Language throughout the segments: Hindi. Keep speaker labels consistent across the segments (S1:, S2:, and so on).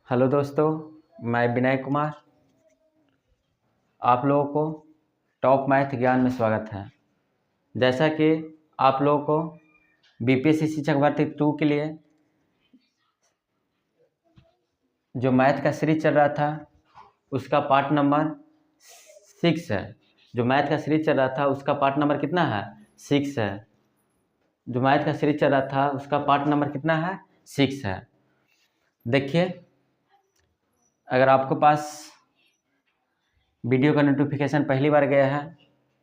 S1: हेलो दोस्तों, मैं विनय कुमार। आप लोगों को टॉप मैथ ज्ञान में स्वागत है। जैसा कि आप लोगों को बीपीएससी शिक्षक भर्ती 2 के लिए जो मैथ का सीरीज चल रहा था उसका पार्ट नंबर 6 है। जो मैथ का सीरीज चल रहा था उसका पार्ट नंबर कितना है? 6 है। जो मैथ का सीरीज चल रहा था उसका पार्ट नंबर कितना है? 6 है। देखिए, अगर आपके पास वीडियो का नोटिफिकेशन पहली बार गया है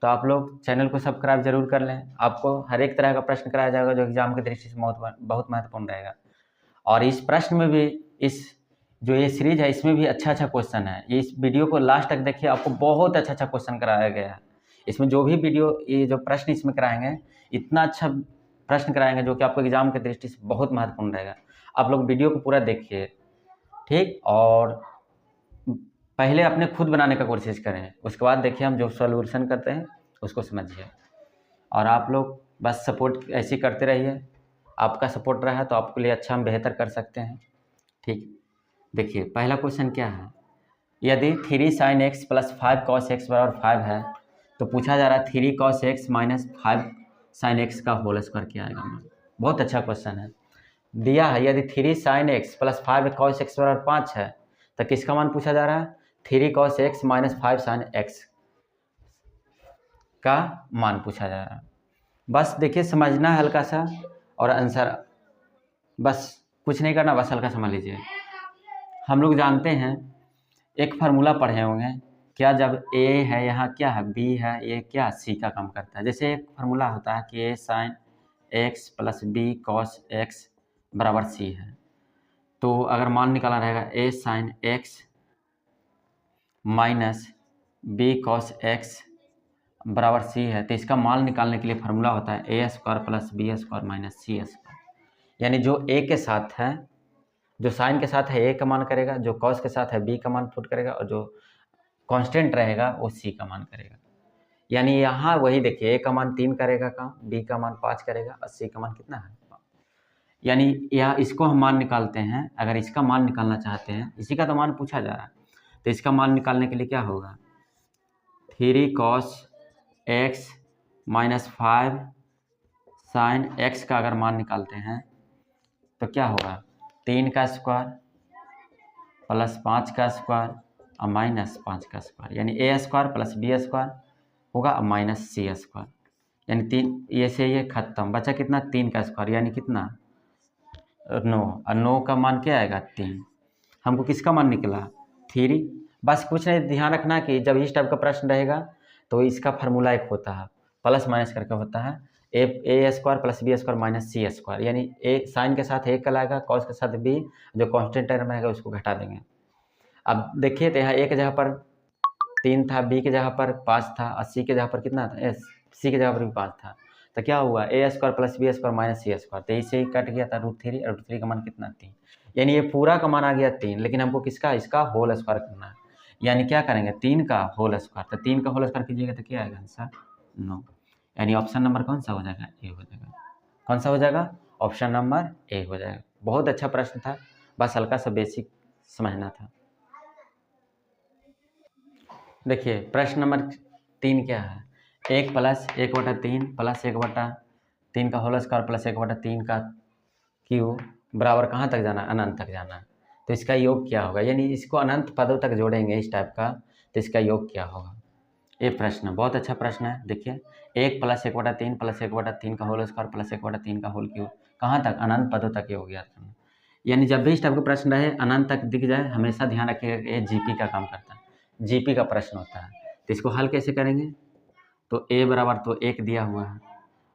S1: तो आप लोग चैनल को सब्सक्राइब जरूर कर लें। आपको हर एक तरह का प्रश्न कराया जाएगा जो एग्जाम की दृष्टि से बहुत महत्वपूर्ण रहेगा। और इस प्रश्न में भी, इस जो ये सीरीज है इसमें भी अच्छा क्वेश्चन है। ये इस वीडियो को लास्ट तक देखिए, आपको बहुत अच्छा क्वेश्चन कराया गया है। इसमें जो भी वीडियो, ये जो प्रश्न इसमें कराएंगे, इतना अच्छा प्रश्न कराएंगे जो कि आपको एग्जाम की दृष्टि से बहुत महत्वपूर्ण रहेगा। आप लोग वीडियो को पूरा देखिए, ठीक। और पहले अपने खुद बनाने का कोशिश करें, उसके बाद देखिए हम जो सॉल्यूशन करते हैं उसको समझिए। और आप लोग बस सपोर्ट ऐसे करते रहिए। आपका सपोर्ट रहा तो आपके लिए अच्छा हम बेहतर कर सकते हैं, ठीक। देखिए, पहला क्वेश्चन क्या है। यदि 3 sin x + 5 cos x बराबर 5 है तो पूछा जा रहा है 3 cos x - 5 sin x का होल स्क्वायर क्या आएगा। बहुत अच्छा क्वेश्चन है। दिया है यदि 3 sin x + 5 cos x बराबर 5 है तो किसका मान पूछा जा रहा है? 3 cos x - 5 sin x का मान पूछा जा रहा है। बस देखिए, समझना है हल्का सा, और आंसर बस कुछ नहीं करना, बस हल्का समझ लीजिए। हम लोग जानते हैं, एक फार्मूला पढ़े होंगे क्या, जब a है यहाँ क्या है, b है, ये क्या c का काम करता है। जैसे एक फार्मूला होता है कि a sin x + b cos x बराबर c है। तो अगर मान निकालना रहेगा a sin x - b cos x बराबर c है, तो इसका मान निकालने के लिए फार्मूला होता है a² + b² - c²। यानी जो a के साथ है, जो साइन के साथ है a का मान करेगा, जो कॉस के साथ है b का मान पुट करेगा, और जो कांस्टेंट रहेगा वो c का मान करेगा। यानी यहाँ वही देखिए, a का मान 3 करेगा काम, b का मान 5 करेगा, और c का मान कितना है? यानी यहाँ इसको हम मान निकालते हैं। अगर इसका मान निकालना चाहते हैं, इसी का तो मान पूछा जा रहा है, तो इसका मान निकालने के लिए क्या होगा? 3 cos x - 5 sin x का अगर मान निकालते हैं तो क्या होगा? 3 का स्क्वायर + 5 का स्क्वायर और -5 का स्क्वायर, यानी a² + b² होगा और -c²। यानी 3 ये से ये खत्म, बचा कितना? 3 का स्क्वायर, यानी कितना? 9। और 9 का मान क्या आएगा? 3। हमको किसका मान निकला? 3। बस कुछ नहीं, ध्यान रखना कि जब इस टाइप का प्रश्न रहेगा तो इसका फार्मूला एक होता है, प्लस माइनस करके होता है, a² + b² - c²। यानी a साइन के साथ a कल आएगा, कॉस के साथ b, जो कांस्टेंट टर्म रहेगा उसको घटा देंगे। अब देखिए, तो यहाँ a की जगह पर 3 था, b की जगह पर 5 था, और c की जगह पर कितना था? c की जगह पर भी 5 था। तो क्या हुआ? a² + b² - c²। तो इससे ही कट गया था √3, और √3 का मान कितना? 3। यानी ये पूरा का मान आ गया 3, लेकिन हमको किसका? इसका होल स्क्वायर करना है। यानी क्या करेंगे? 3 का होल स्क्वायर। तो 3 का होल स्क्वायर कीजिएगा तो क्या आएगा आंसर? 9। यानी ऑप्शन नंबर कौन सा हो जाएगा? ए हो जाएगा। कौन सा हो जाएगा? ऑप्शन नंबर ए हो जाएगा। बहुत अच्छा प्रश्न था, बस हल्का सा बेसिक समझना था। देखिए, प्रश्न नंबर 3 क्या है? 1 + 1/3 + 1/3 का होल स्क्वायर + 1/3 का क्यूब बराबर कहाँ तक जाना है? अनंत तक जाना है। तो इसका योग क्या होगा? यानी इसको अनंत पदों तक जोड़ेंगे इस टाइप का, तो इसका योग क्या होगा? ये प्रश्न बहुत अच्छा प्रश्न है। देखिए, 1 + 1/3 + 1/3 का होल स्क्वायर + 1/3 का होल क्यूब, कहाँ तक? अनंत पदों तक योग याद करना। यानी जब भी इस टाइप का प्रश्न रहे, अनंत तक दिख जाए, हमेशा ध्यान रखिएगा कि ये जीपी का काम करता है, जीपी का प्रश्न होता है। तो इसको हल कैसे करेंगे? तो a बराबर तो 1 दिया हुआ है।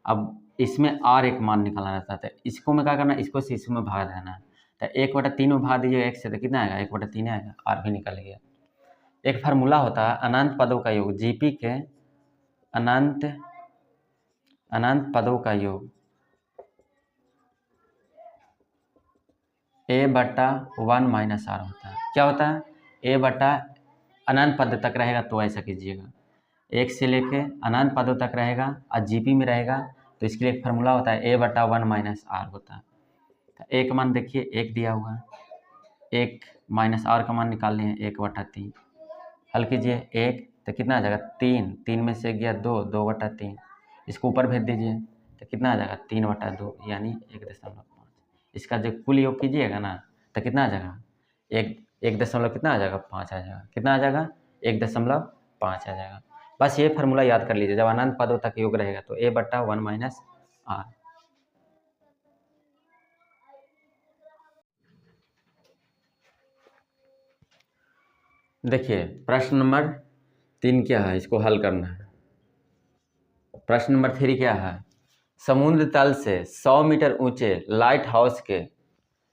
S1: अब इसमें r एक मान निकालना रहता है, तो इसको में क्या करना है? इसको से इसमें भाग देना है। तो 1/3 में भाग दीजिएगा 1 से, तो कितना आएगा? 1/3 आएगा, r भी निकल गया। एक फार्मूला होता है अनंत पदों का योग, जीपी के अनंत पदों का योग a/1 - r होता है। क्या होता है? a/ अनंत पद तक रहेगा तो ऐसा कीजिएगा, 1 से लेके अनंत पदों तक रहेगा और जीपी में रहेगा, तो इसके लिए एक फार्मूला होता है a/1 - r होता है। तो a का मान देखिए 1 दिया हुआ है, 1 माइनस आर का मान निकाल लें 1/3। हल कीजिए 1 तो कितना आ जाएगा 3, 3 में से गया 2, 2/3। इसको ऊपर भेज दीजिए तो कितना आ जाएगा 3/2 यानी 1.5। इसका जो कुल योग कीजिएगा ना तो कितना आ जाएगा 1 दशमलव कितना आ जाएगा 5 आ जाएगा। कितना आ जाएगा 1.5 आ जाएगा। बस ये फार्मूला याद कर लीजिए, जब अनंत पदों तक योग रहेगा तो a/1 माइनस आर। देखिए प्रश्न नंबर 3 क्या है, इसको हल करना है। प्रश्न नंबर 3 क्या है, समुद्र तल से 100 मीटर ऊंचे लाइट हाउस के,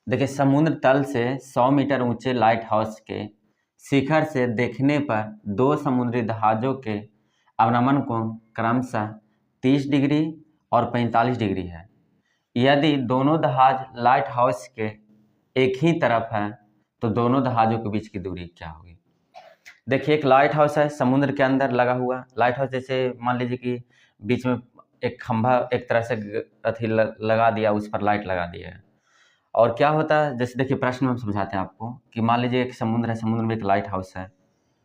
S1: देखिए समुद्र तल से 100 मीटर ऊंचे लाइट हाउस के शिखर से देखने पर दो समुद्री जहाजों के अवनमन कोण क्रमशः 30 डिग्री और 45 डिग्री है। यदि दोनों जहाज लाइट हाउस के एक ही तरफ है तो दोनों जहाजों के बीच की दूरी क्या होगी। देखिए एक लाइट हाउस है समुद्र के अंदर लगा हुआ। लाइट हाउस जैसे मान लीजिए कि बीच में एक खंभा एक तरह से अथी लगा दिया, उस पर लाइट लगा दिया है। और क्या होता है, जैसे देखिए प्रश्न में हम समझाते हैं आपको कि मान लीजिए एक समुद्र है, समुद्र में एक लाइट हाउस है,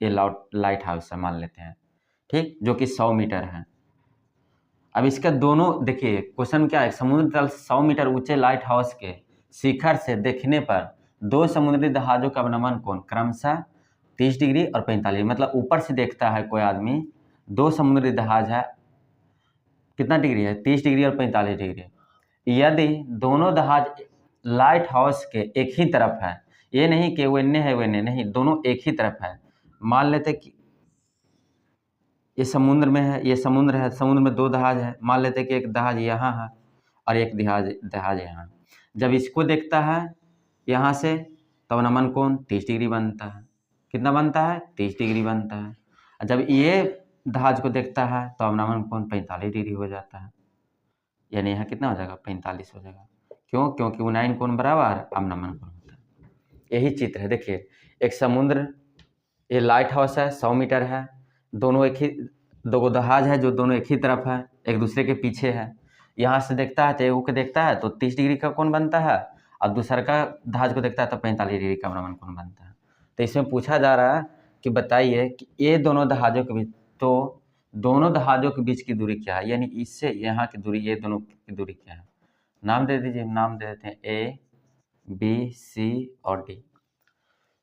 S1: ये लाइट हाउस है मान लेते हैं, ठीक, जो कि 100 मीटर है। अब इसका दोनों देखिए क्वेश्चन क्या है, समुद्र तल 100 मीटर ऊंचे लाइट हाउस के शिखर से देखने पर दो समुद्री जहाजों का अवनमन कोण क्रमशः 30 डिग्री और 45, मतलब ऊपर से देखता है कोई आदमी, दो समुद्री जहाज है, कितना डिग्री है 30 डिग्री और 45 डिग्री। यदि दोनों जहाज लाइट हाउस के एक ही तरफ है, ये नहीं कि वो इन्ने है वो इन्ने नहीं, दोनों एक ही तरफ है। मान लेते कि ये समुद्र में है, ये समुद्र है, समुद्र में दो जहाज है, मान लेते कि एक जहाज यहाँ है और एक जहाज यहाँ। जब इसको देखता है यहाँ से तो अवनमन कोण 30 डिग्री बनता है। कितना बनता है 30 डिग्री बनता है। जब ये जहाज को देखता है तो अवनमन कोण 45 डिग्री हो जाता है, यानी यहाँ कितना हो जाएगा 45 हो जाएगा। क्यों, क्योंकि उन्नयन कोण बराबर अवनमन कोण होता है। यही चित्र है। देखिए एक समुद्र, ये लाइट हाउस है 100 मीटर है, दोनों एक ही, दो जहाज है जो दोनों एक ही तरफ है, एक दूसरे के पीछे है। यहाँ से देखता है तो एगो को देखता है तो 30 डिग्री का कोण बनता है, और दूसरा का जहाज को देखता है तो 45 डिग्री का अवनमन कोण बनता है। तो इसमें पूछा जा रहा है कि बताइए कि ये दोनों जहाजों के बीच, तो दोनों जहाजों के बीच की दूरी क्या है, यानी इससे यहाँ की दूरी, ये दोनों की दूरी क्या है। नाम दे दीजिए, नाम दे देते हैं ए, बी, सी और डी।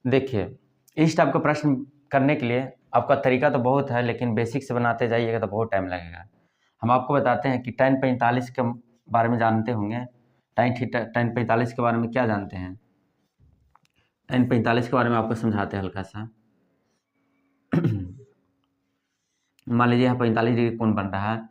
S1: देखिए इस टाइप का प्रश्न करने के लिए आपका तरीका तो बहुत है, लेकिन बेसिक से बनाते जाइएगा तो बहुत टाइम लगेगा। हम आपको बताते हैं कि tan 45 के बारे में जानते होंगे। tan 45 के बारे में क्या जानते हैं, tan 45 के बारे में आपको समझाते हैं हल्का सा। मान लीजिए यहाँ 45 डिग्री कोण बन रहा है,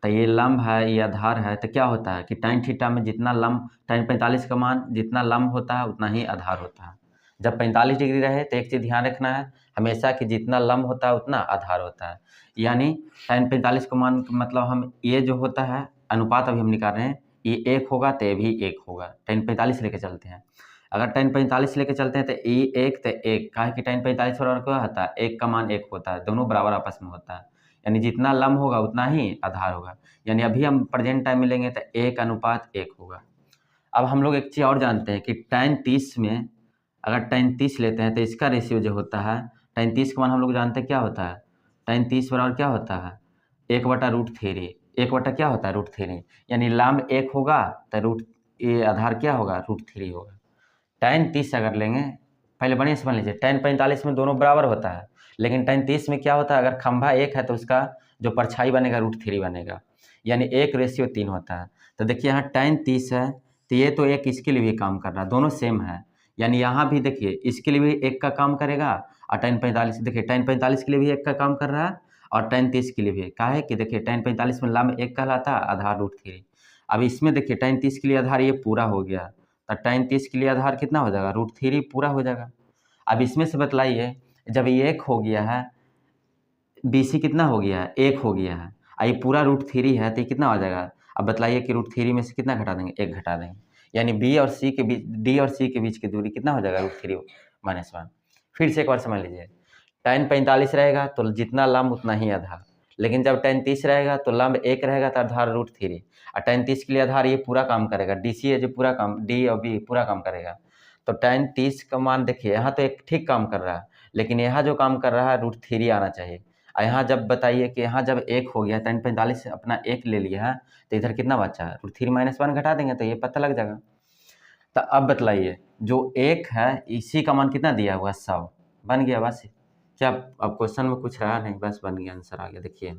S1: तो ये लंब है, ये आधार है, तो क्या होता है कि tan थीटा में जितना लंब, tan 45 का मान जितना लंब होता है उतना ही आधार होता है। जब 45 डिग्री रहे तो एक चीज़ ध्यान रखना है हमेशा कि जितना लंब होता है उतना आधार होता है। यानी tan 45 का मान मतलब हम ये जो होता है अनुपात अभी हम निकाल रहे हैं, ये 1 होगा तो ये भी 1 होगा। tan 45 लेके चलते हैं, अगर tan 45 लेके चलते हैं तो ये 1 तो 1, कहा कि tan 45 बराबर क्या होता है 1 का मान 1 होता है, दोनों बराबर आपस में होता है, यानी जितना लंब होगा उतना ही आधार होगा। यानी अभी हम प्रेजेंट टाइम में लेंगे तो 1:1 होगा। अब हम लोग एक चीज़ और जानते हैं कि tan 30 में अगर tan 30 लेते हैं तो इसका रेशियो जो होता है, tan 30 का मान हम लोग जानते हैं क्या होता है, tan 30 बराबर क्या होता है 1/√3। 1 क्या होता है √3, यानी लंब 1 होगा तो ये आधार क्या होगा √3 होगा। tan 30 अगर लेंगे, पहले बढ़िया से मान लीजिए, tan 45 में दोनों बराबर होता है, लेकिन tan 30 में क्या होता है, अगर खंभा 1 है तो उसका जो परछाई बनेगा √3 बनेगा, यानी 1:3 होता है। तो देखिए यहाँ tan 30 है तो ये तो एक इसके लिए भी काम कर रहा है, दोनों सेम है, यानी यहाँ भी देखिए इसके लिए भी 1 का काम करेगा, और tan 45 देखिए tan 45 के लिए भी 1 का काम कर रहा है, और tan 30 के लिए भी। क्या है कि देखिए tan 45 में लंब 1 कहलाता है, आधार √3। अब इसमें देखिए tan 30 के लिए आधार ये पूरा हो गया, तो tan 30 के लिए आधार कितना हो जाएगा √3 पूरा हो जाएगा। अब इसमें से बतलाइए, जब ये 1 हो गया है, BC कितना हो गया है 1 हो गया है, ये पूरा √3 है तो ये कितना हो जाएगा। अब बतलाइए कि √3 में से कितना घटा देंगे, 1 घटा देंगे, यानी B और C के बीच, D और C के बीच की दूरी कितना हो जाएगा √3 - 1। फिर से एक बार समझ लीजिए, tan 45 रहेगा तो जितना लंब उतना ही आधार, लेकिन जब tan 30 रहेगा तो लंब 1 रहेगा तो आधार √3, और tan 30 के लिए आधार ये पूरा काम करेगा, DC है जो पूरा काम, D और B पूरा काम करेगा। तो tan 30 का मान देखिए, यहाँ तो एक ठीक काम कर रहा है, लेकिन यहाँ जो काम कर रहा है √3 आना चाहिए। और यहाँ जब बताइए कि यहाँ जब 1 हो गया, tan 45 से अपना 1 ले लिया है, तो इधर कितना बचा है, √3 - 1 घटा देंगे तो ये पता लग जाएगा। तो अब बतलाइए, जो 1 है इसी का मान कितना दिया हुआ है, 100 बन गया बस। क्या अब क्वेश्चन में कुछ रहा नहीं, बस बन गया, आंसर आ गया। देखिए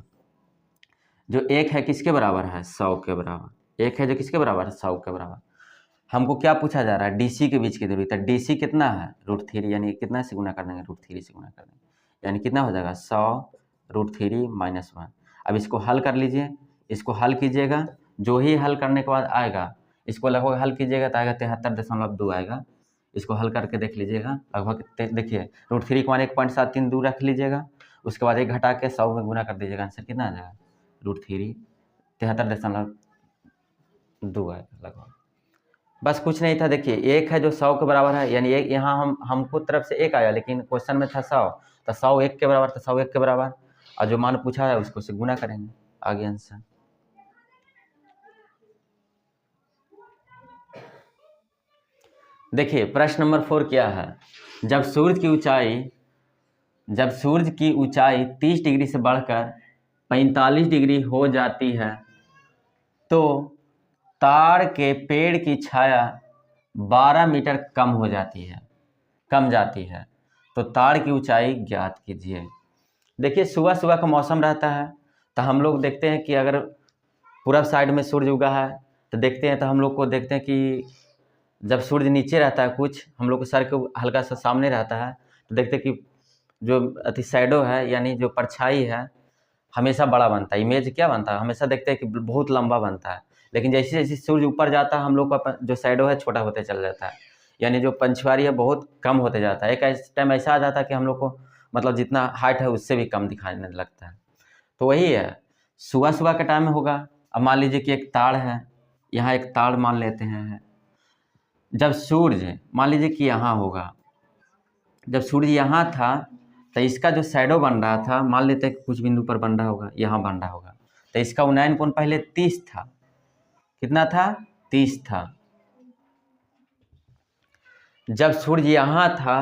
S1: जो 1 है किसके बराबर है, 100 के बराबर। 1 है जो किसके बराबर है, 100 के बराबर। हमको क्या पूछा जा रहा है, डीसी के बीच की दूरी। तो डीसी कितना है, √3, यानी कितना से गुना कर देंगे, √3 से गुना कर देंगे, यानी कितना हो जाएगा, 100 √3 - 1। अब इसको हल कर लीजिए, इसको हल कीजिएगा, जो ही हल करने के बाद आएगा, इसको लगभग हल कीजिएगा तो आएगा 73.2 आएगा। इसको हल करके देख लीजिएगा, लगभग देखिए √3 को 1.73 दूर रख लीजिएगा, उसके बाद 1 घटा के 100 में गुना कर दीजिएगा, आंसर कितना आ जाएगा, √3 73.2 आएगा लगभग। बस कुछ नहीं था। देखिए 1 है जो 100 के बराबर है, यानी एक यहाँ हमको तरफ से 1 आया, लेकिन क्वेश्चन में था 100, तो 100 1 के बराबर, तो 100 1 के बराबर, और जो मान पूछा है उसको से गुना करेंगे, आगे आंसर। देखिए प्रश्न नंबर 4 क्या है, जब सूर्य की ऊंचाई 30 डिग्री से बढ़कर 45 डिग्री हो जाती है, तो ताड़ के पेड़ की छाया 12 मीटर कम जाती है, तो ताड़ की ऊंचाई ज्ञात कीजिए। देखिए सुबह सुबह का मौसम रहता है, तो हम लोग देखते हैं कि अगर पूरब साइड में सूर्य उगा है तो देखते हैं, तो हम लोग को देखते हैं कि जब सूर्य नीचे रहता है, कुछ हम लोग को सर के हल्का सा सामने रहता है, तो देखते हैं कि जो अति शैडो है, यानी जो परछाई है, हमेशा बड़ा बनता है। इमेज क्या बनता है, हमेशा देखते हैं कि बहुत लंबा बनता है, लेकिन जैसे जैसे सूर्य ऊपर जाता है, हम लोग का जो शैडो है छोटा होते चल जाता है, यानी जो पंचवारी है बहुत कम होते जाता है। एक टाइम ऐसा आ जाता है कि हम लोग को मतलब जितना हाइट है उससे भी कम दिखाने लगता है। तो वही है, सुबह सुबह का टाइम में होगा। अब मान लीजिए कि एक ताड़ है, यहाँ एक ताड़ मान लेते हैं, जब सूर्य मान लीजिए कि यहाँ होगा, जब सूर्य यहाँ था तो इसका जो शैडो बन रहा था, मान लेते हैं कि कुछ बिंदु पर बन रहा होगा, यहाँ बन रहा होगा, तो इसका उन्नयन कोण पहले 30 था। कितना था, 30 था। जब सूर्य यहाँ था,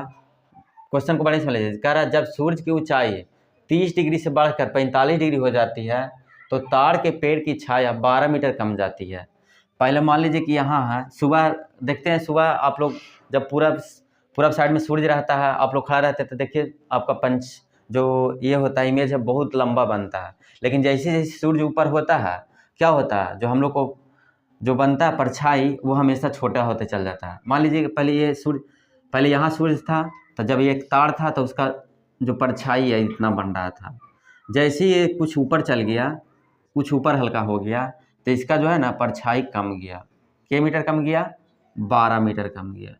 S1: क्वेश्चन को बड़े समझ लीजिए, कह रहा है जब सूर्य की ऊंचाई 30 डिग्री से बढ़कर 45 डिग्री हो जाती है, तो ताड़ के पेड़ की छाया 12 मीटर कम जाती है। पहले मान लीजिए कि यहाँ है, सुबह देखते हैं, सुबह आप लोग जब पूरब साइड में सूर्य रहता है, आप लोग खड़ा रहते हैं, तो देखिए आपका पंच जो ये होता है, इमेज है, बहुत लंबा बनता है। लेकिन जैसे जैसे सूर्य ऊपर होता है, क्या होता है, जो हम लोग को जो बनता है परछाई, वो हमेशा छोटा होते चल जाता है। मान लीजिए कि पहले यहाँ सूर्य था, तो जब ये एक ताड़ था तो उसका जो परछाई है इतना बन रहा था। जैसे ही ये कुछ ऊपर चल गया, कुछ ऊपर हल्का हो गया, तो इसका जो है ना परछाई कम गया। क्या मीटर कम गया, 12 मीटर कम गया।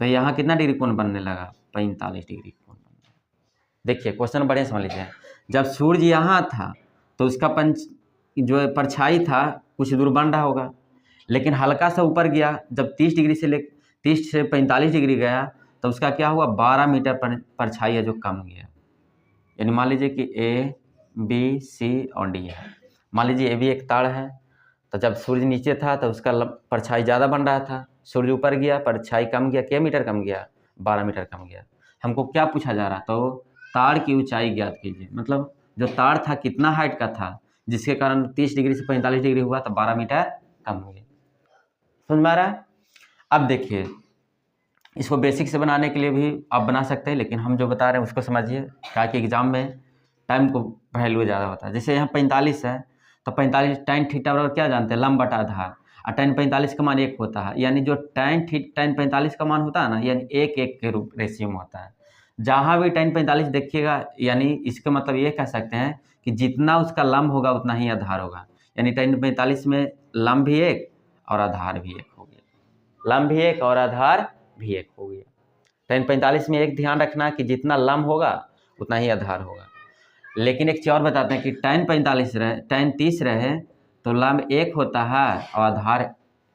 S1: तो यहाँ कितना डिग्री कोण बनने लगा, 45 डिग्री कोण बनने लगा। देखिए क्वेश्चन बढ़िया समझ लीजिए, जब सूर्य यहाँ था तो उसका जो परछाई था कुछ दूर बन रहा होगा, लेकिन हल्का सा ऊपर गया, जब 30 से 45 डिग्री गया, तो उसका क्या हुआ, 12 मीटर परछाई है जो कम गया। यानी मान लीजिए कि ए बी सी और डी है। मान लीजिए ए भी एक ताड़ है, तो जब सूर्य नीचे था तो उसका परछाई ज़्यादा बन रहा था, सूर्य ऊपर गया, परछाई कम गया। क्या मीटर कम गया, 12 मीटर कम गया। हमको क्या पूछा जा रहा, तो ताड़ की ऊंचाई ज्ञात कीजिए। मतलब जो ताड़ था कितना हाइट का था, जिसके कारण 30 डिग्री से 45 डिग्री हुआ, तो 12 मीटर कम हो गया। समझ में आ रहा है। अब देखिए इसको बेसिक से बनाने के लिए भी आप बना सकते हैं, लेकिन हम जो बता रहे हैं उसको समझिए, ताकि एग्जाम में टाइम को वैल्यू ज़्यादा होता है। जैसे यहाँ 45 है, तो 45 tan थीटा बराबर क्या जानते हैं, लंब बटा आधार, और tan 45 का मान 1 होता है। यानी जो tan 45 का मान होता है ना, यानी 1:1 के रूप रेशियो में होता है। जहाँ भी tan 45 देखिएगा, यानी इसका मतलब ये कह सकते हैं कि जितना उसका लंब होगा उतना ही आधार होगा। यानी tan 45 में लंब भी 1 और आधार भी 1 हो गया। लंब भी 1 और आधार भी 1 हो गया। tan 45 में एक ध्यान रखना कि जितना लंब होगा उतना ही आधार होगा। लेकिन एक चीज़ और बताते हैं कि tan 30 रहे तो लंब 1 होता है और आधार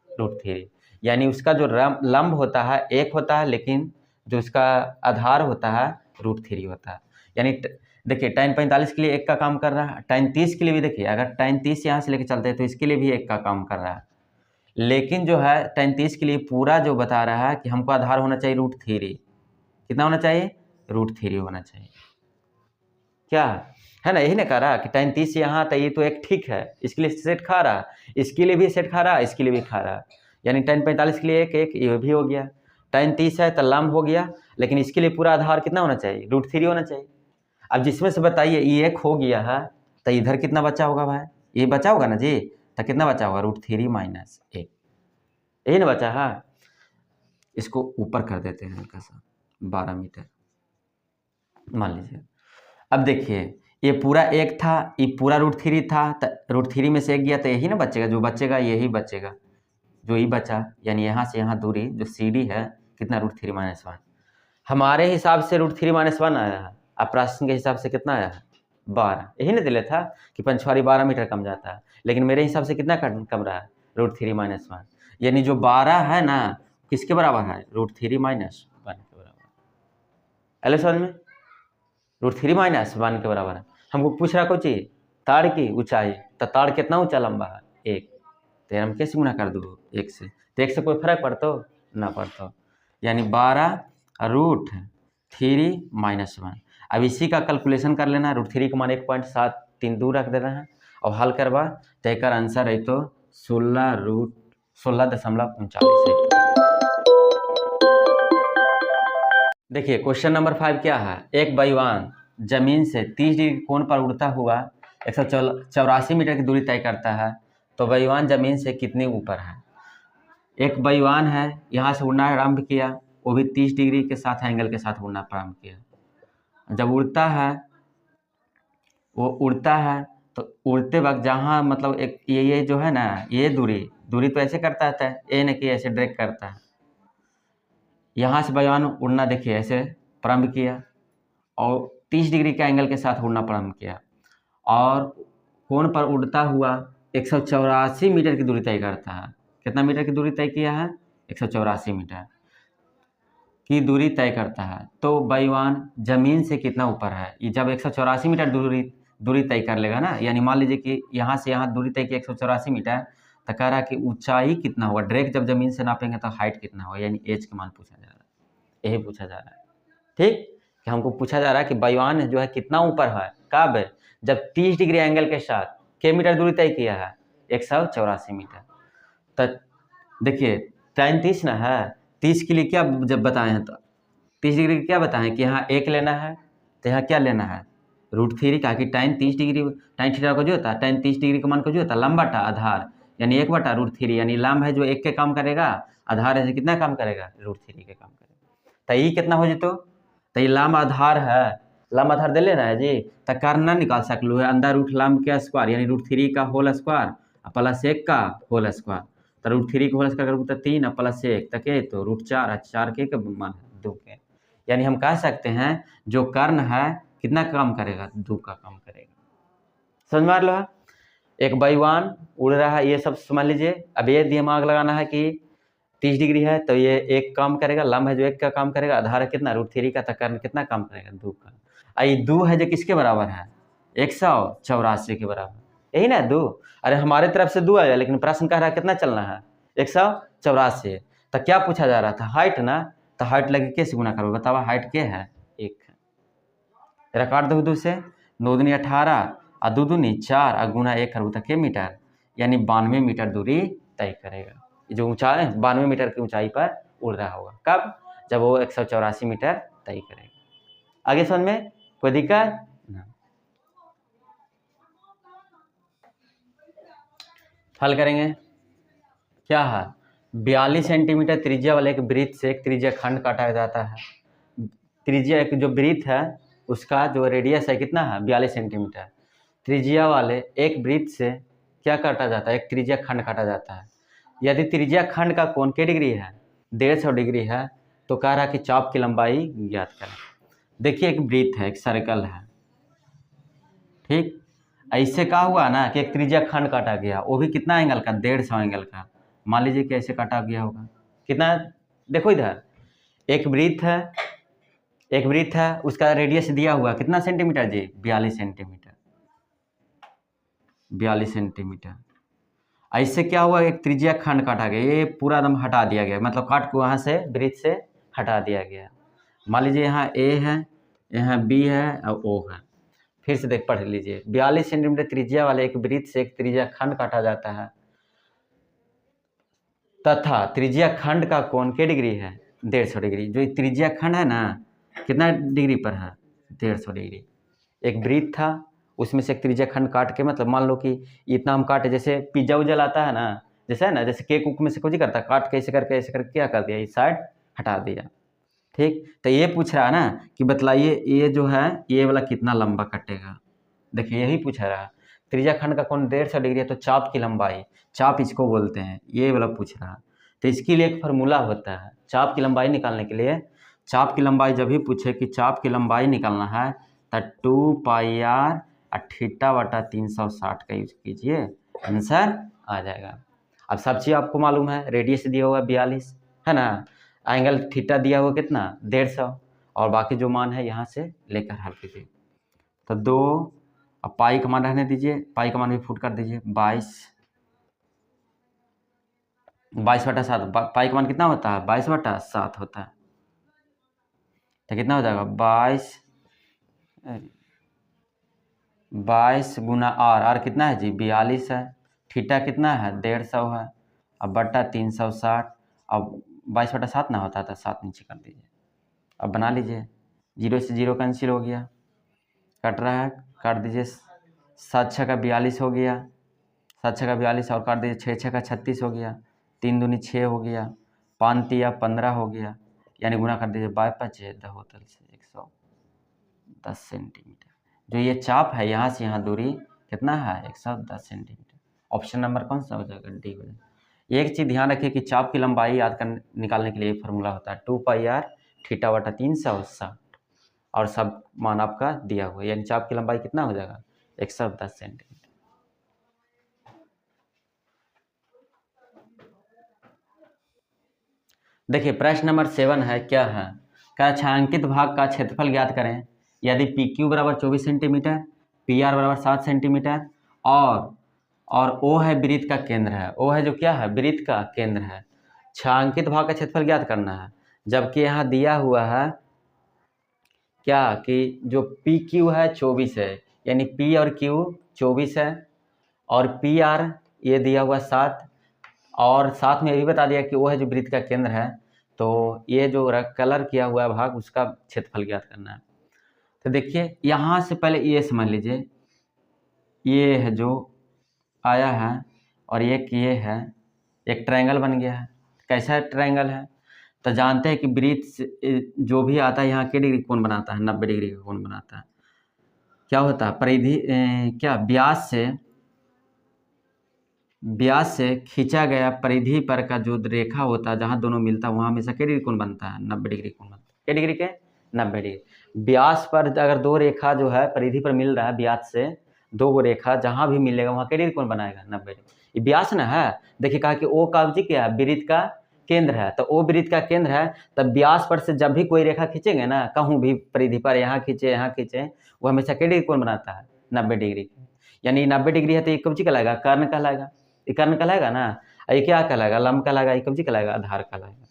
S1: √3, यानी उसका जो लंब होता है 1 होता है, लेकिन जो उसका आधार होता है √3 होता है। यानी देखिए tan 45 के लिए 1 का काम कर रहा है, tan 30 के लिए भी देखिए, अगर tan 30 यहाँ से लेके चलते हैं तो इसके लिए भी 1 का काम कर रहा है। लेकिन जो है tan 30 के लिए पूरा जो बता रहा है कि हमको आधार होना चाहिए √3। कितना होना चाहिए? √3 होना चाहिए। क्या है ना, यही ना कह रहा कि tan 30 यहाँ तो ये तो एक ठीक है, इसके लिए सेट खा रहा, इसके लिए भी सेट खा रहा, इसके लिए भी खा रहा, यानी tan 45 के लिए एक एक ये भी हो गया। tan 30 है तो लंब हो गया, लेकिन इसके लिए पूरा आधार कितना होना चाहिए? √3 होना चाहिए। अब जिसमें से बताइए ये एक हो गया है तो इधर कितना बचा होगा भाई? ये बचा होगा ना जी, तो कितना बचा होगा? √3 - 1, यही ना बचा है। इसको ऊपर कर देते हैं हल्का सा, 12 मीटर मान लीजिए। अब देखिए ये पूरा एक था, ये पूरा √3 था, तो √3 में से एक गया तो यही ना बचेगा, जो बचेगा यही बचेगा, जो ही बचा, यानी यहाँ से यहाँ दूरी जो CD है कितना? √3 - 1। हमारे हिसाब से √3 - 1 आया है, अब प्रश्न के हिसाब से कितना आया है? 12। यही ना दिले था कि पंचवारी 12 मीटर कम जाता है, लेकिन मेरे हिसाब से कितना कम रहा है? √3 - 1, यानी जो 12 है ना किसके बराबर है? √3 - 1 के बराबर। अले समझ में? √3 - 1 के बराबर है। हमको पूछ रहा कुछ चीज तार की ऊंचाई, तो तार कितना ऊंचा लंबा है? 1, तो हम कैसे गुना कर दो 1 से? तो 1 से कोई फर्क पड़ता ना पड़ता, यानी 12 √3 - 1। अब इसी का कैलकुलेशन कर लेना, √3 का मान 1.732 रख देना है और हल करवा तो एक आंसर है तो 16.39। देखिए क्वेश्चन नंबर 5 क्या है? एक बहिवान जमीन से 30 डिग्री कोण पर उड़ता हुआ 184 मीटर की दूरी तय करता है, तो बहिवान जमीन से कितने ऊपर है? एक बहिवान है, यहाँ से उड़ना आरंभ किया, वो भी 30 डिग्री के साथ एंगल के साथ उड़ना प्रारंभ किया। जब उड़ता है, वो उड़ता है तो उड़ते वक्त जहाँ मतलब एक ये जो है ना, ये दूरी तो ऐसे करता है, ये न कि ऐसे डायरेक्ट करता है। यहाँ से बहिवान उड़ना देखिए ऐसे प्रारंभ किया और 30 डिग्री के एंगल के साथ उड़ना प्रारंभ किया और कोण पर उड़ता हुआ 184 मीटर की दूरी तय करता है। कितना मीटर की दूरी तय किया है? 184 मीटर की दूरी तय करता है। तो बहिवान जमीन से कितना ऊपर है? ये जब 184 मीटर दूरी तय कर लेगा ना, यानी मान लीजिए कि यहाँ से यहाँ दूरी तय की 184 मीटर, तो कह रहा है कि ऊंचाई कितना होगा? डायरेक्ट जब जमीन से नापेंगे तो हाइट कितना होगा, यानी एच का मान पूछा जा रहा है, यही पूछा जा रहा है। ठीक, कि हमको पूछा जा रहा है कि बहिवान जो है कितना ऊपर है, कब? जब 30 डिग्री एंगल के साथ के मीटर दूरी तय किया है? 184 मीटर। तो देखिए tan 30 ना है, 30 के लिए क्या जब बताए हैं तो 30 डिग्री क्या बताएं कि यहाँ 1 लेना है, तो यहाँ क्या लेना है? √3 का, कि tan 30 डिग्री tan थीटा को जो होता है, tan 30 डिग्री का मान को जो होता है लंबाटा आधार, यानी 1/√3, यानी लंब है जो 1 के काम करेगा, आधार है जो कितना काम करेगा? √3 के काम करेगा। तो ये कितना हो जितो? तो ये लंब आधार है, लंब आधार दे लेना है जी, तो कारण ना निकाल सकलू है अंदर रूट लंब के स्क्वायर, यानी √3 का होल स्क्वायर प्लस 1 का होल स्क्वायर, तो √3 का होल स्क्वायर करूँ तो 3 प्लस 1 तक है तो √4, 4 के मान 2 के, यानी हम कह सकते हैं जो कर्ण है कितना काम करेगा? 2 का काम करेगा। समझ में आ रहा है? एक बहिवान उड़ रहा है, ये सब समझ लीजिए। अब ये दिमाग लगाना है कि 30 डिग्री है तो ये 1 काम करेगा, लंब है जो 1 का काम करेगा, आधार है कितना? √3 का, तो कर्ण कितना काम करेगा? 2 का। ये 2 है जो किसके बराबर है? 184 के बराबर, यही ना 2। अरे हमारे तरफ से 2 आया, लेकिन प्रश्न कह रहा है कितना चलना है? 184। तो क्या पूछा जा रहा था? हाइट ना, तो हाइट लगे कैसे गुना करो बताओ? हाइट क्या है? 1 है। काट दो 2 से, 9 दूनी 18 और 2 दूनी 4 और गुना 1 करूँ तो के मीटर, यानी 92 मीटर दूरी तय करेगा। जो ऊंचाई 92 मीटर की ऊंचाई पर उड़ रहा होगा, कब? जब वो 184 मीटर तय करेगा। आगे समझ में कोई दिक्कत? हल करेंगे। क्या है? 42 सेंटीमीटर त्रिज्या वाले एक वृत्त से एक त्रिज्या खंड काटा जाता है। त्रिज्या एक जो वृत्त है उसका जो रेडियस है कितना है? 42 सेंटीमीटर। त्रिज्या वाले एक वृत्त से क्या काटा जाता है? एक त्रिज्या खंड काटा जाता है। यदि त्रिज्या खंड का कोण के डिग्री है? 150 डिग्री है, तो कह रहा है कि चाप की लंबाई ज्ञात करें। देखिए एक वृत्त है, एक सर्कल है, ठीक। ऐसे क्या हुआ ना कि एक त्रिज्या खंड काटा गया, वो भी कितना एंगल का? 150 एंगल का। मान लीजिए कि ऐसे काटा गया होगा, कितना? देखो इधर एक वृत्त है, एक वृत्त है, उसका रेडियस दिया हुआ कितना सेंटीमीटर जी? 42 सेंटीमीटर। 42 सेंटीमीटर। ऐसे क्या हुआ, एक त्रिज्या खंड काटा गया, ये पूरा एकदम हटा दिया गया, मतलब काट को वहाँ से वृत्त से हटा दिया गया। मान लीजिए यहाँ ए है, यहाँ बी है और ओ है। फिर से देख पढ़ लीजिए, 42 सेंटीमीटर त्रिज्या वाले एक वृत्त से एक त्रिज्या खंड काटा जाता है तथा त्रिज्या खंड का कोण के डिग्री है 150 डिग्री। जो त्रिज्या खंड है ना, कितना डिग्री पर है, 150 डिग्री। एक वृत्त था, उसमें से एक त्रिज्या खंड काट के, मतलब मान लो कि इतना हम काटे, जैसे पिज्जा उज्जा लाता है ना, जैसे है ना, जैसे केक उक में से कुछ ही करता, काट के ऐसे करके क्या कर दिया, इस साइड हटा दिया। ठीक, तो ये पूछ रहा है ना कि बतलाइए ये जो है ये वाला कितना लंबा कटेगा। देखिए यही पूछ रहा है, त्रिज्या खंड का कोण 150 डिग्री है, तो चाप की लंबाई, चाप इसको बोलते हैं, ये वाला पूछ रहा है। तो इसके लिए एक फार्मूला होता है चाप की लंबाई निकालने के लिए। चाप की लंबाई जब भी पूछे कि चाप की लंबाई निकालना है तो 2πr थीटा बटा 360 का यूज कीजिए, आंसर आ जाएगा। अब सब चीज़ आपको मालूम है, रेडियस दिया हुआ 42 है ना, एंगल थीटा दिया हुआ कितना 150, और बाकी जो मान है यहाँ से लेकर हल कीजिए। तो 2, अब पाई का मान रहने दीजिए, पाई का मान भी फुट कर दीजिए, 22/7, पाई का मान कितना होता है 22/7 होता है। तो कितना हो जाएगा 22 गुना आर कितना है जी 42 है, थीटा कितना है 150 है, अब बट्टा 360, अब 22/7 ना होता था, 7 नीचे कर दीजिए। अब बना लीजिए, 0 से 0 कैंसिल हो गया, कट रहा है, काट दीजिए, 7 6 का 42 हो गया, 7 6 का 42 और काट दीजिए, 6 6 का 36 हो गया, 3 दूनी 6 हो गया, 5 तिया 15 हो गया, यानी गुना कर दीजिए 5×5 होतल से 110 सेंटीमीटर। जो ये चाप है यहाँ से यहाँ दूरी कितना है 110 सेंटीमीटर। ऑप्शन नंबर कौन सा हो जाएगा, डी हो जाएगा। एक चीज़ ध्यान रखिए कि चाप की लंबाई याद कर निकालने के लिए फार्मूला होता है 2πr थीटा बटा 360, और सब मान आपका दिया हुआ है, यानी चाप की लंबाई कितना हो जाएगा 110 सेंटीमीटर। देखिए प्रश्न नंबर 7 है, क्या है, क्या छायांकित भाग का क्षेत्रफल ज्ञात करें यदि PQ बराबर 24 सेंटीमीटर, PR बराबर 7 सेंटीमीटर और O है वृत्त का केंद्र है, O है जो क्या है वृत्त का केंद्र है। छायांकित भाग का क्षेत्रफल ज्ञात करना है, जबकि यहाँ दिया हुआ है क्या कि जो PQ है 24 है, यानी P और Q 24 है, और PR ये दिया हुआ 7, और साथ में ये भी बता दिया कि वो है जो वृत्त का केंद्र है। तो ये जो कलर किया हुआ भाग उसका क्षेत्रफल ज्ञात करना है। तो देखिए यहाँ से पहले ये समझ लीजिए, ये है जो आया है और ये है, एक ट्रायंगल बन गया है। कैसा ट्रायंगल है, तो जानते हैं कि वृत्त जो भी आता है यहाँ के डिग्री कोण बनाता है, 90 डिग्री का कोण बनाता है। क्या होता है परिधि क्या व्यास से खींचा गया परिधि पर का जो रेखा होता है जहाँ दोनों मिलता है वहाँ हमेशा के डिग्री कोण बनता है 90 डिग्री कोण बनता है। के डिग्री के 90 डिग्री। व्यास पर अगर दो रेखा जो है परिधि पर मिल रहा है, व्यास से दो रेखा जहाँ भी मिलेगा वहाँ के डिग्री कोण बनाएगा 90 डिग्री। ये व्यास ना है, देखिए कहा कि ओ का जी क्या है वृत्त का केंद्र है, तो ओ वृत्त का केंद्र है, तब व्यास पर से जब भी कोई रेखा खींचेंगे ना कहूँ भी परिधि पर, यहाँ खींचे वो हमेशा के डिग्री कोण बनाता है 90 डिग्री। यानी 90 डिग्री है तो ये कब्जी कहलाएगा, कर्ण कहलाएगा, ये कर्ण कहलाएगा ना, ये क्या कहलाएगा लंब कहलाएगा, ये कब्जी कहलाएगा आधार कहलाएगा।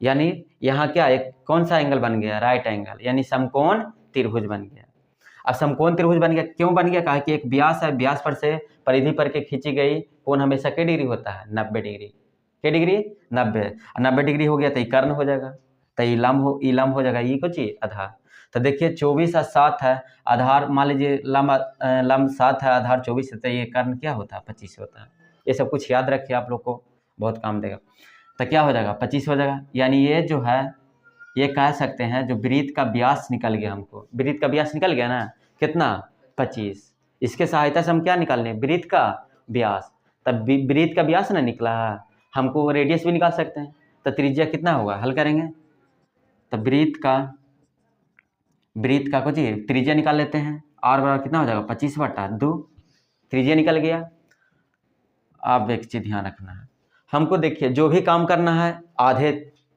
S1: यानी यहाँ क्या एक कौन सा एंगल बन गया राइट एंगल, यानी समकोण त्रिभुज बन गया। अब समकोण त्रिभुज बन गया, क्यों बन गया, कहा कि एक व्यास है, व्यास पर से परिधि पर के खींची गई कोण हमेशा के डिग्री होता है 90 डिग्री। के डिग्री 90 डिग्री हो गया तो ये कर्ण हो जाएगा, तो ये लंब हो जाएगा, ये कुछ आधार। तो देखिए 24 और 7 है, आधार मान लीजिए लंब 7 है, आधार 24 है, तो ये कर्ण क्या होता है 25 होता है। ये सब कुछ याद रखिए, आप लोग को बहुत काम देगा। तो क्या हो जाएगा 25 हो जाएगा, यानी ये जो है ये कह सकते हैं जो वृत्त का व्यास निकल गया, हमको वृत्त का व्यास निकल गया ना कितना 25, इसके सहायता से हम क्या निकालने वृत्त का व्यास, तब वृत्त का व्यास ना निकला है, हमको रेडियस भी निकाल सकते हैं। तो त्रिज्या कितना होगा हल करेंगे, तो वृत्त का कुछ त्रिज्या निकाल लेते हैं, r बराबर कितना हो जाएगा 25/2, त्रिज्या निकल गया। आप एक चीज ध्यान रखना है, हमको देखिए जो भी काम करना है आधे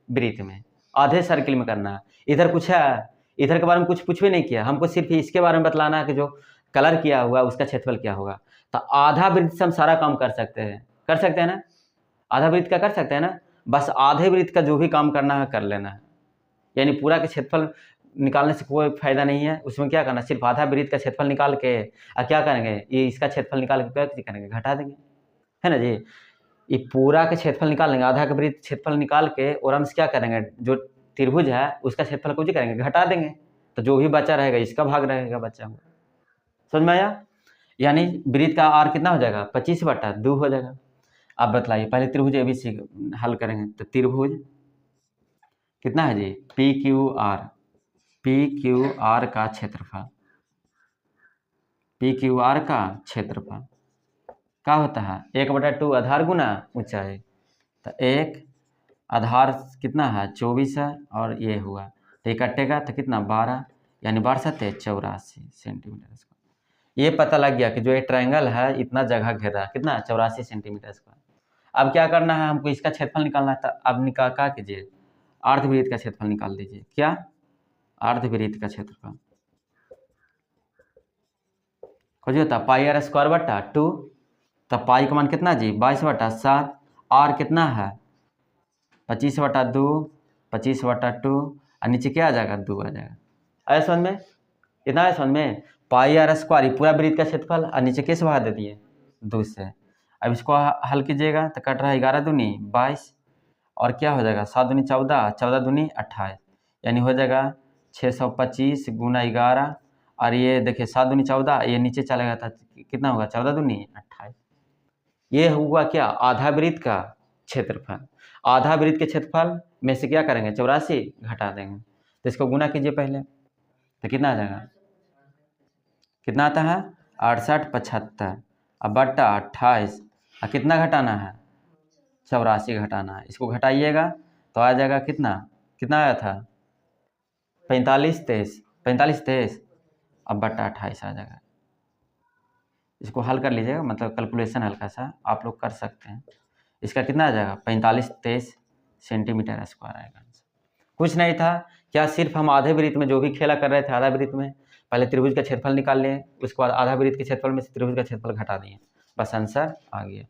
S1: वृत्त में आधे सर्किल में करना है, इधर कुछ है, इधर के बारे में कुछ भी नहीं किया, हमको सिर्फ इसके बारे में बतलाना है कि जो कलर किया हुआ उसका क्षेत्रफल क्या होगा। तो आधा वृत्त से हम सारा काम कर सकते हैं, कर सकते हैं ना, आधा वृत्त का कर सकते हैं ना, बस आधे वृत्त का जो भी काम करना है कर लेना है। यानी पूरा का क्षेत्रफल निकालने से कोई फायदा नहीं है, उसमें क्या करना, सिर्फ आधा वृत्त का क्षेत्रफल निकाल के क्या करेंगे, ये इसका क्षेत्रफल निकाल के क्या करेंगे, घटा देंगे, है ना जी। ये पूरा का क्षेत्रफल निकाल लेंगे, आधा का वृत्त क्षेत्रफल निकाल के और हम क्या करेंगे, जो त्रिभुज है उसका क्षेत्रफल कुछ करेंगे, घटा देंगे, तो जो भी बचा रहेगा इसका भाग रहेगा बच्चा हुआ। समझ में आया। यानी वृत्त का आर कितना हो जाएगा, 25/2 हो जाएगा। आप बतलाइए, पहले त्रिभुज एबीसी हल करेंगे, तो त्रिभुज कितना है जी, पी क्यू आर का क्षेत्रफल, पी क्यू आर का क्षेत्रफल क्या होता है, 1/2 आधार गुना ऊंचाई, तो 1 आधार कितना है 24 है, और ये हुआ तो ये कटेगा तो कितना 12, यानी 12×7 = 84 सेंटीमीटर स्क्वायर। ये पता लग गया कि जो ये ट्रायंगल है इतना जगह घेर रहा है, कितना 84 सेंटीमीटर स्क्वायर। अब क्या करना है, हमको इसका क्षेत्रफल निकालना है, तो अब निकाल क्या कीजिए, अर्धवृत्त का क्षेत्रफल निकाल दीजिए। क्या, अर्धवृत्त का क्षेत्रफल खोजिए, था πr²/2, तब पाई का मान कितना जी 22/7, आर कितना है 25/2, 25/2, और नीचे क्या आ जाएगा 2 आ जाएगा। आया समझ में, इतना है समझ में। πr² पूरा वृत्त का क्षेत्रफल, और नीचे किस भाग दे दिए 2 से। अब इसको हल कीजिएगा तो कट रहा है 11 दूनी 22, और क्या हो जाएगा 7 दूनी 14, 14 दूनी 28, यानी हो जाएगा 625 × 11, और ये देखिए 7 दूनी 14, ये नीचे चलेगा था कितना होगा 14 दूनी 28। ये हुआ क्या, आधा वृत्त का क्षेत्रफल। आधा वृत्त के क्षेत्रफल में से क्या करेंगे 84 घटा देंगे, तो इसको गुना कीजिए पहले, तो कितना आ जाएगा, कितना आता है 6875, अब बट्टा 28, और कितना घटाना है 84 घटाना है। इसको घटाइएगा तो आ जाएगा कितना, कितना आया था 45 अब बट्टा 28 आ जाएगा। इसको हल कर लीजिएगा, मतलब कैलकुलेशन हल्का सा आप लोग कर सकते हैं। इसका कितना आ जाएगा 45-23 सेंटीमीटर स्क्वायर आएगा। कुछ नहीं था, क्या सिर्फ हम आधे वृत्त में जो भी खेला कर रहे थे, आधा वृत्त में पहले त्रिभुज का क्षेत्रफल निकाल लिए, उसके बाद आधा वृत्त के क्षेत्रफल में से त्रिभुज का क्षेत्रफल घटा दिए, बस आंसर आ गया।